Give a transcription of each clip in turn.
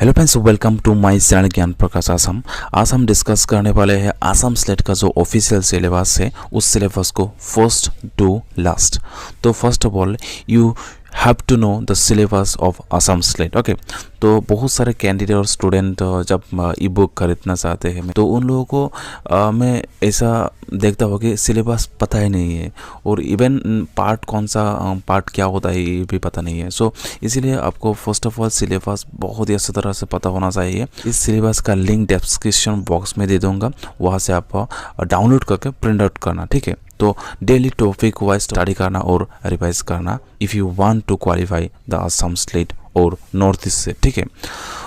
Hello friends, welcome to my channel Gyan Prakash Assam. आज हम discuss करने वाले हैं आसाम स्लेट का जो ऑफिशियल सिलेबस है उस सिलेबस को फर्स्ट टू लास्ट। तो first of all you have to know the syllabus of Assam SLET. Okay, तो बहुत सारे कैंडिडेट और स्टूडेंट जब ई बुक खरीदना चाहते हैं तो उन लोगों को मैं ऐसा देखता हूँ कि सिलेबस पता ही नहीं है और इवन पार्ट कौन सा पार्ट क्या होता है ये भी पता नहीं है। सो इसीलिए आपको फर्स्ट ऑफ ऑल सिलेबस बहुत ही अच्छी तरह से पता होना चाहिए। इस सिलेबस का लिंक डिस्क्रिप्शन बॉक्स में दे दूंगा, वहाँ से आप डाउनलोड करके प्रिंट आउट करना, ठीक है। तो डेली टॉपिक वाइज स्टडी करना और रिवाइज करना if you want to qualify the Assam SLET और नॉर्थ ईस्ट से, ठीक है।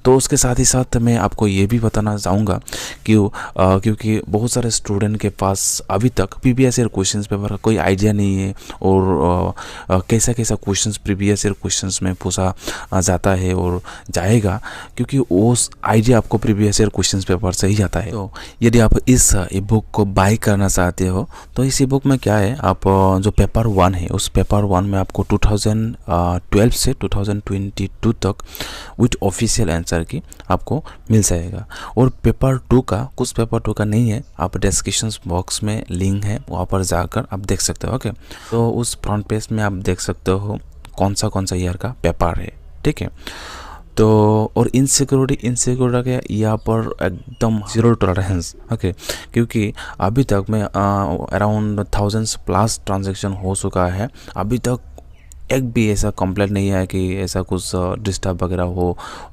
तो उसके साथ ही साथ मैं आपको ये भी बताना चाहूँगा कि क्योंकि बहुत सारे स्टूडेंट के पास अभी तक प्रीवियस ईयर क्वेश्चंस पेपर का कोई आइडिया नहीं है और कैसा कैसा क्वेश्चंस प्रीवियस ईयर क्वेश्चंस में पूछा जाता है और जाएगा, क्योंकि वो आइडिया आपको प्रीवियस ईयर क्वेश्चंस पेपर से ही जाता है। तो यदि आप इस ई बुक को बाई करना चाहते हो तो इस ई बुक में क्या है, आप जो पेपर 1 है उस पेपर 1 में आपको 2012 से 2022 तक विथ ऑफिशियल आंसर की आपको मिल जाएगा। और पेपर 2 का कुछ पेपर 2 का नहीं है, आप डिस्क्रिप्शन बॉक्स में लिंक है, वहाँ पर जाकर आप देख सकते हो। ओके, तो उस फ्रंट पेज में आप देख सकते हो कौन सा ईयर का पेपर है, ठीक है। तो और इनसिक्योरिटी के यहाँ पर एकदम जीरो टॉलरेंस, ओके, क्योंकि अभी तक में अराउंड 1000+ ट्रांजैक्शन हो चुका है, अभी तक एक भी ऐसा कंप्लेंट नहीं है कि ऐसा कुछ डिस्टर्ब वगैरह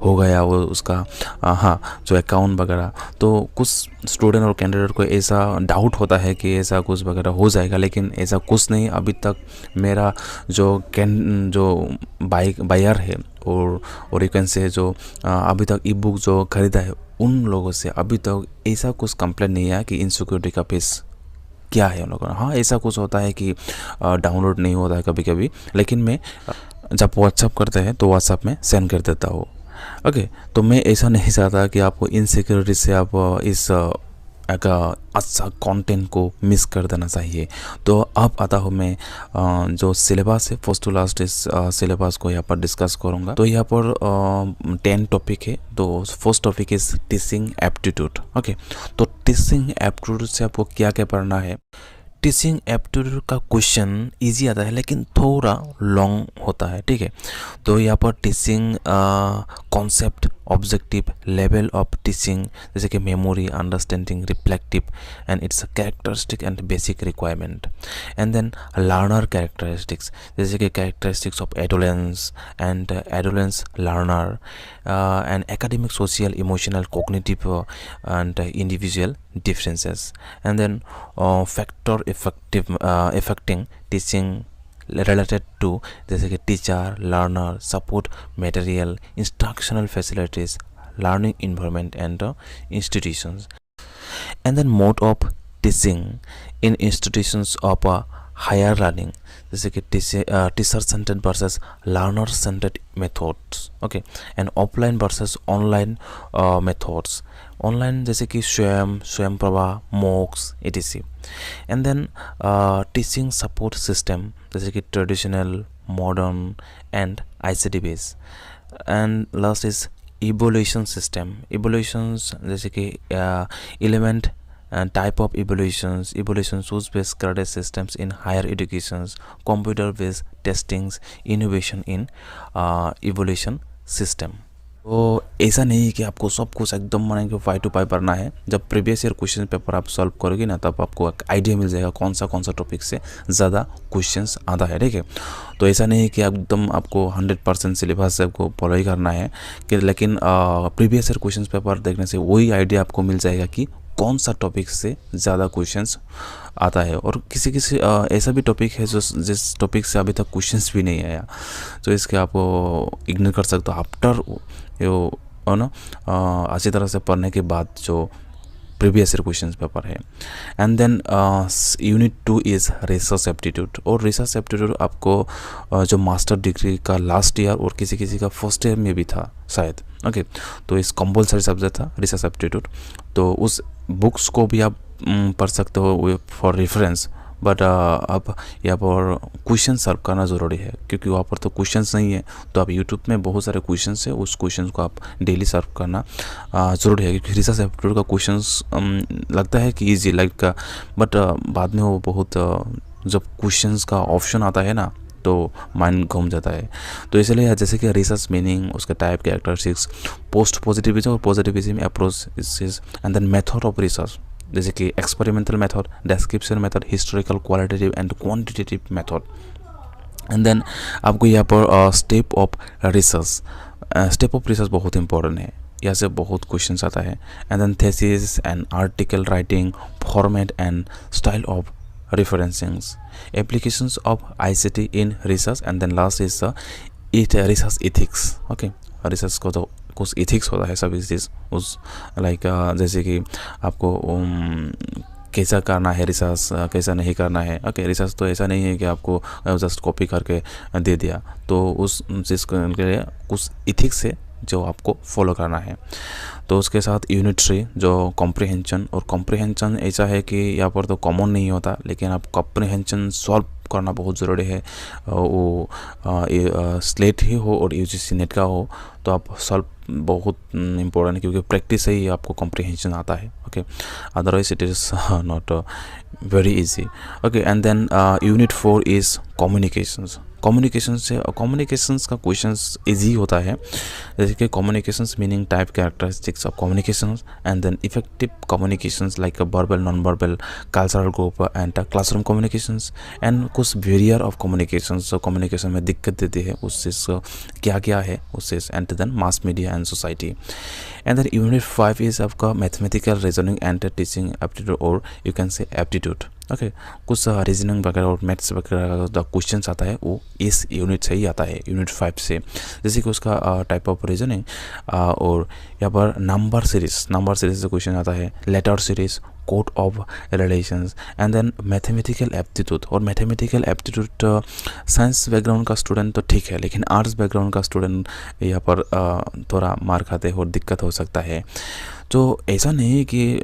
हो गया वो उसका हाँ जो अकाउंट वगैरह। तो कुछ स्टूडेंट और कैंडिडेट को ऐसा डाउट होता है कि ऐसा कुछ वगैरह हो जाएगा, लेकिन ऐसा कुछ नहीं। अभी तक मेरा जो बायर है और यू कैन से जो अभी तक ई बुक जो खरीदा है उन लोगों से अभी तक ऐसा कुछ कंप्लेंट नहीं आया कि इनसिक्योरिटी का पेज क्या है उन लोगों का। हाँ, ऐसा कुछ होता है कि डाउनलोड नहीं होता है कभी कभी, लेकिन मैं जब व्हाट्सअप करते हैं तो व्हाट्सअप में सेंड कर देता हूँ। ओके, तो मैं ऐसा नहीं चाहता कि आपको इनसिक्योरिटी से आप इस एक अच्छा कंटेंट को मिस कर देना चाहिए। तो अब आता हूँ मैं जो सिलेबस है फर्स्ट टू लास्ट इस सिलेबस को यहाँ पर डिस्कस करूँगा। तो यहाँ पर 10 टॉपिक है। तो first topic is teaching aptitude. Okay, तो टीचिंग एप्टीट्यूड से आपको क्या क्या पढ़ना है। टीचिंग एप्टीट्यूड का क्वेश्चन इजी आता है लेकिन थोड़ा लॉन्ग होता है, ठीक है। तो यहाँ पर teaching concept, objective, level of teaching जैसे कि memory, understanding, reflective and its characteristic and basic requirement. And then learner characteristics जैसे कि characteristics of adolescence and adolescence learner and academic, social, emotional, cognitive and individual differences. And then factor affecting teaching related to जैसे कि teacher, learner, support material, instructional facilities, learning environment and institutions. And then mode of teaching in institutions of higher learning जैसे कि teacher centred versus learner centred methods. Okay, and offline versus online methods. Online जैसे कि Swayam Prabha, MOOCs etc. And then teaching support system जैसे कि traditional, modern and ICT base. And last is evolution system. Evolutions जैसे कि element and type of evaluations use based credit systems in higher educations, computer based testings, innovation in evaluation system। तो ऐसा नहीं कि आपको सब कुछ एकदम माने कि 5 to 5 पढ़ना है। जब प्रीवियस ईयर क्वेश्चन पेपर आप सॉल्व करोगे ना तब आपको एक आइडिया मिल जाएगा कौन सा टॉपिक से ज़्यादा क्वेश्चंस आता है, ठीक है। तो ऐसा नहीं कि एकदम आपको 100% सिलेबस से आपको फॉलो ही करना है कि, लेकिन प्रीवियस ईयर क्वेश्चन पेपर देखने से वही आइडिया आपको मिल जाएगा कि कौन सा टॉपिक से ज़्यादा क्वेश्चंस आता है। और किसी ऐसा भी टॉपिक है जो जिस टॉपिक से अभी तक क्वेश्चंस भी नहीं आया, तो इसके आप इग्नोर कर सकते हो आफ्टर यो ना अच्छी तरह से पढ़ने के बाद जो प्रीवियस ईयर क्वेश्चंस पेपर है। And then unit 2 is research aptitude. और रिसर्च एप्टीट्यूड आपको जो मास्टर डिग्री का लास्ट ईयर और किसी का फर्स्ट ईयर में भी था शायद। ओके, तो इस कंपलसरी सब्जेक्ट था रिसर्च एप्टीट्यूड। तो उस बुक्स को भी आप पढ़ सकते हो फॉर रेफरेंस, बट अब यहाँ पर क्वेश्चन सॉल्व करना ज़रूरी है, क्योंकि वहाँ पर तो क्वेश्चंस नहीं है। तो आप यूट्यूब में बहुत सारे क्वेश्चंस है, उस क्वेश्चन को आप डेली सॉल्व करना ज़रूरी है, क्योंकि रिसर्च एप्टीट्यूड का क्वेश्चंस लगता है कि ईजी लाइक का, बट बाद में वो बहुत जब क्वेश्चंस का ऑप्शन आता है ना तो माइंड घूम जाता है। तो इसलिए जैसे कि रिसर्च मीनिंग, उसका टाइप, कैरेक्टरिस्टिक्स, पोस्ट पॉजिटिविज्म और positivism approach and then method of research, जैसे कि experimental method, description method, historical, qualitative and quantitative method. And then आपको यहाँ पर step of research, step of research बहुत इंपॉर्टेंट है, यहाँ से बहुत क्वेश्चन आता है। And then thesis and article writing, format and style of referencings, applications of ICT in research, and then last is research ethics. Okay, research को तो कुछ ethics होता है सभी चीज़ उस लाइक जैसे कि आपको कैसा करना है रिसर्च, कैसा नहीं करना है। ओके, रिसर्च तो ऐसा नहीं है कि आपको जस्ट कॉपी करके दे दिया, तो उस चीज़ के लिए कुछ इथिक्स है जो आपको फॉलो करना है। तो उसके साथ यूनिट 3 जो कॉम्प्रिहेंशन, और कॉम्प्रिहेंशन ऐसा है कि यहाँ पर तो कॉमन नहीं होता, लेकिन आप कॉम्प्रिहेंशन सॉल्व करना बहुत ज़रूरी है। वो स्लेट ही हो और यूजीसी नेट का हो तो आप सॉल्व बहुत इम्पोर्टेंट है, क्योंकि प्रैक्टिस से ही आपको कॉम्प्रिहेंशन आता है। Okay, otherwise it is not very easy. Okay, and then unit 4 is communications. Communications का क्वेश्चंस इजी होता है, जैसे कि communications meaning, type, characteristics of communications, and then effective communications like verbal, non verbal, cultural group and classroom communications, and कुछ barrier of communications जो communication में दिक्कत देती है उस चीज़ क्या क्या है उस चीज़, and then mass media and society. And then unit 5 is आपका mathematical reasoning and teaching aptitude, और you can say aptitude. Okay, कुछ रीजनिंग वगैरह और मैथ्स वगैरह का क्वेश्चन आता है वो इस यूनिट से ही आता है, यूनिट 5 से। जैसे कि उसका टाइप ऑफ रीजनिंग, और यहाँ पर नंबर सीरीज से क्वेश्चन आता है, letter series, code of relations, and then mathematical aptitude. और मैथमेटिकल एप्टीट्यूड साइंस बैकग्राउंड का स्टूडेंट तो ठीक है, लेकिन आर्ट्स बैकग्राउंड का स्टूडेंट यहाँ पर थोड़ा मार खाते और दिक्कत हो सकता है। तो ऐसा नहीं है कि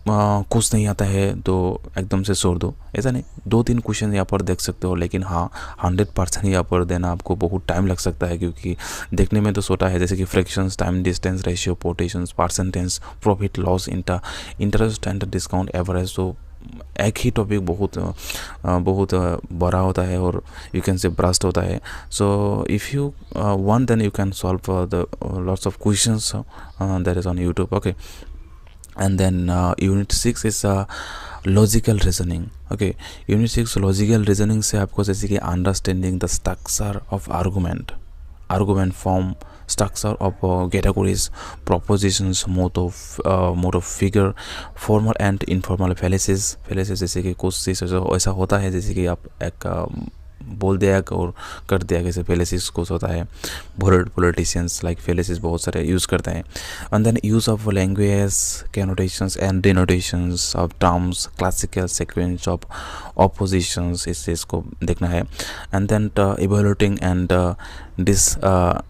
कुछ नहीं आता है तो एकदम से छोड़ दो, ऐसा नहीं। 2-3 क्वेश्चन यहाँ पर देख सकते हो, लेकिन हाँ 100% यहाँ पर देना आपको बहुत टाइम लग सकता है, क्योंकि देखने में तो छोटा है, जैसे कि fractions, time, distance, ratio, proportions, percentage, profit loss, interest and discount, average. तो एक ही टॉपिक बहुत बड़ा होता है और यू कैन से ब्रास्ट होता है। So if you want then you can solve the lots of questions that is on YouTube. Okay, and then unit 6 is logical reasoning. Okay, unit 6 logical reasoning से आपको जैसे कि understanding the structure of argument form, structure of categories, propositions, mode of figure, formal and informal fallacies। जैसे कि कुछ चीज़ ऐसा होता है जैसे कि आप एक बोल दिया और कर दिया, कैसे फेलिसिस कुछ होता है, पॉलिटिशियंस लाइक फेलिसिस बहुत सारे यूज़ करते हैं। And then use of language, connotations and denotations of terms, classical sequence of oppositions, इस चीज़ को देखना है। And then evaluating and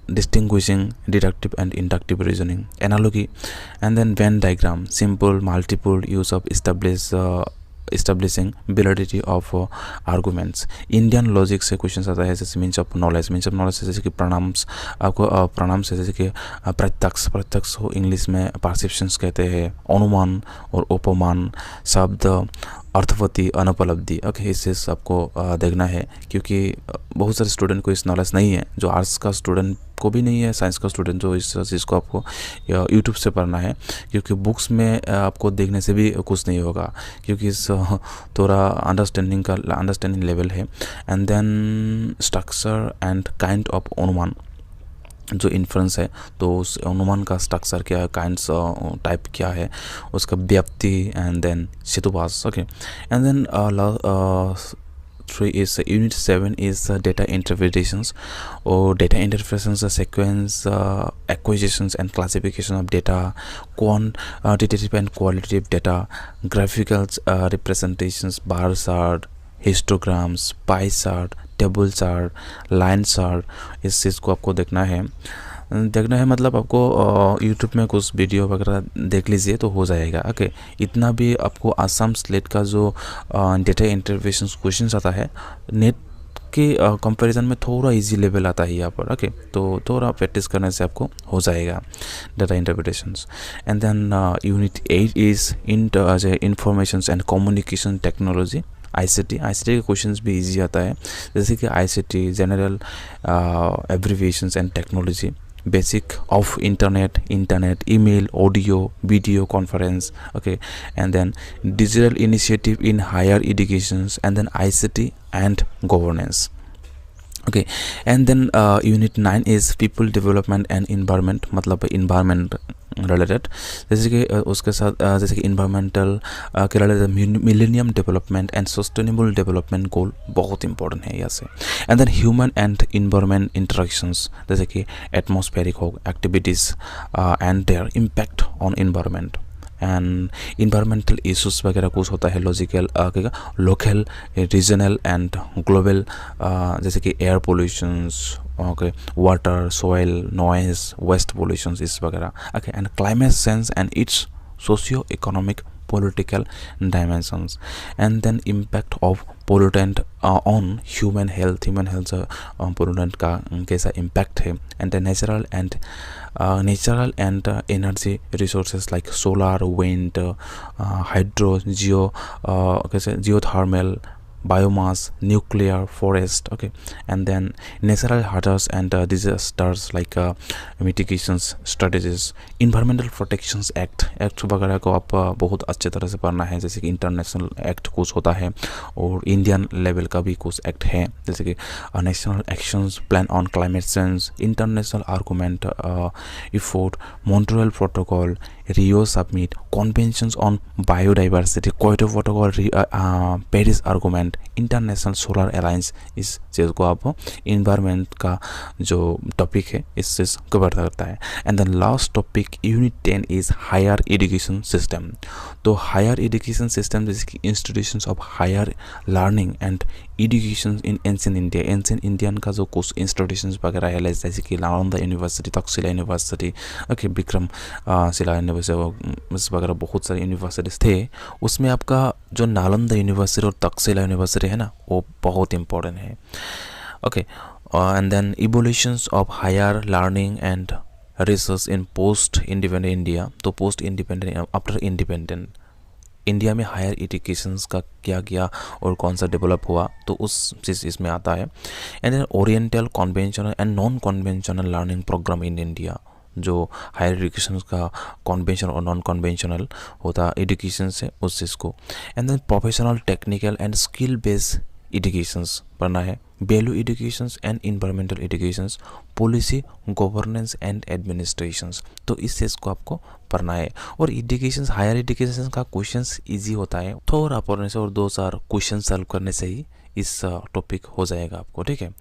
distinguishing deductive and inductive reasoning, analogy, and then Venn diagram, simple multiple use of establishing validity of arguments। Indian logic से question आता है, जैसे means of knowledge से जैसे कि प्रणाम्स, आपको प्रणाम्स से जैसे कि प्रत्यक्ष हो इंग्लिश में परसेप्शंस कहते हैं, अनुमान और उपमान, शब्द, अर्थवती, अनुपलब्धि। ओके, इस चीज़ आपको देखना है, क्योंकि बहुत सारे स्टूडेंट को इस नॉलेज नहीं है, जो आर्ट्स का स्टूडेंट को भी नहीं है, साइंस का स्टूडेंट, जो इस चीज़ को आपको यूट्यूब से पढ़ना है, क्योंकि बुक्स में आपको देखने से भी कुछ नहीं होगा, क्योंकि इस थोड़ा अंडरस्टैंडिंग लेवल है। And then structure and kind of अनुमान, जो इन्फ्रेंस है तो उस अनुमान का स्ट्रक्चर क्या है, काइंड्स टाइप क्या है, उसका व्याप्ति, एंड देन सेतुपास। Okay, and then 3 is unit 7 is data interpretations, or data interpretations, sequence, acquisitions and classification of data, quantitative and qualitative data, graphical representations, bar chart, histograms, pie chart, table chart, line chart, इस चीज़ को आपको देखना है। देखना है मतलब आपको यूट्यूब में कुछ वीडियो वगैरह देख लीजिए तो हो जाएगा। ओके, इतना भी आपको आसाम स्लेट का जो डेटा इंटरप्रिटेशन क्वेश्चन आता है नेट के कंपैरिजन में थोड़ा इजी लेवल आता है यहाँ पर। ओके, तो थोड़ा प्रैक्टिस करने से आपको हो जाएगा data interpretations. And then unit 8 is informations and communication technology, ICT के क्वेश्चंस भी इजी आता है, जैसे कि ICT general abbreviations and technology, basic of internet, email, audio, video conference. Okay, and then digital initiative in higher educations, and then ICT and governance. Okay, and then unit 9 is people development and environment, मतलब environment related, जैसे कि उसके साथ जैसे कि environmental के related millennium development and sustainable development goal बहुत important है यहाँ से। And then human and environment interactions, जैसे कि एटमॉस्फेरिक हो activities and their impact on environment, and environmental issues वगैरह कुछ होता है लोकल, रीजनल एंड ग्लोबल, जैसे कि air pollutions, okay, water, soil, noise, waste pollutions इस वगैरह। Okay, and climate change and its socio economic political dimensions, and then impact of pollutant on human health pollutant का कैसा impact है, and the natural and energy resources like solar, wind, hydro, geothermal, biomass, nuclear, forest. Okay, and then natural hazards and disasters like mitigations strategies, environmental protections act वगैरह को आप बहुत अच्छे तरह से पढ़ना है, जैसे कि इंटरनेशनल एक्ट कुछ होता है और इंडियन लेवल का भी कुछ एक्ट है, जैसे कि national actions plan on climate change, international argument effort, Montreal protocol, Rio submit, conventions on biodiversity, Kyoto protocol, Paris argument, international solar alliance, इस चीज़ को आप इन्वायरमेंट का जो टॉपिक है इस चीज़ कवर करता है। And then last topic unit 10 is higher education system. तो हायर एजुकेशन सिस्टम जैसे कि institutions of higher learning and education in ancient Indian का जो कुछ इंस्टीट्यूशंस वगैरह है, जैसे कि Nalanda university, Takshashila university, okay, Vikramshila university वगैरह बहुत सारे यूनिवर्सिटीज़ थे। उसमें आपका जो नालंदा यूनिवर्सिटी और तक्षशिला यूनिवर्सिटी है ना, वो बहुत इंपॉर्टेंट है। Okay, and then evolutions of higher learning and research in post independent India. तो post independent after independent India में हायर एजुकेशंस का क्या किया और कौन सा डेवलप हुआ, तो उस चीज़ इसमें आता है। And then oriental, conventional and non conventional learning programme in India, जो हायर एजुकेशन का कन्वेंशनल और नॉन कन्वेंशनल होता एजुकेशन से उस चीज़ को। And then professional, technical and skill based educations पढ़ना है, value educations and environmental educations, policy, governance and administrations, तो इस चीज़ को आपको पढ़ना है। और एजुकेशन, हायर एजुकेशन का क्वेश्चंस इजी होता है, थोड़ा पढ़ने से और 2-4 क्वेश्चन सॉल्व करने से ही इस टॉपिक हो जाएगा आपको, ठीक है।